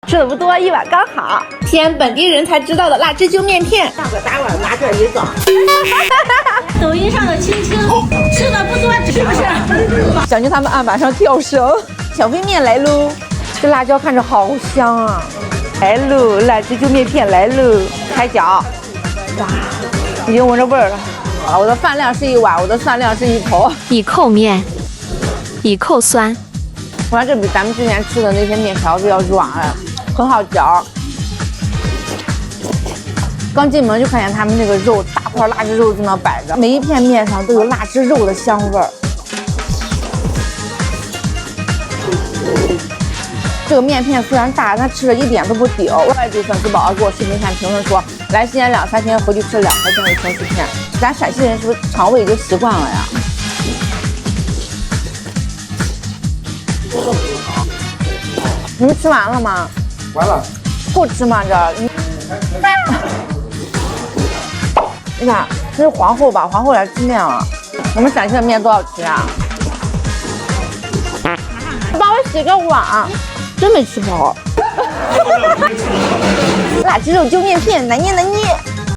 吃的不多，一碗刚好。天，本地人才知道的辣汁揪面片，上个大碗拿这一装。抖音上的青青吃的不多，是不是？想跟他们案板上跳绳。小飞面来喽，这辣椒看着好香啊！来喽，辣汁揪面片来喽，开搅。哇，已经闻着味儿了。我的饭量是一碗，我的蒜量是一头。以扣面，以扣酸。我看这比咱们之前吃的那些面条子要软了，很好嚼。刚进门就看见他们那个肉，大块辣汁肉在那摆着，每一片面上都有辣汁肉的香味儿。这个面片虽然大，但吃着一点都不顶。外地粉丝宝宝给我视频看评论说，来西安2、3天回去吃2块钱的城市片。咱陕西人是不是肠胃已经习惯了呀？你们吃完了吗？完了。够吃吗？这？你看，这是皇后吧？皇后来吃面了。我们陕西的面多好吃啊！帮我洗个碗，真没吃饱。辣汁肉揪面片，难捏难捏。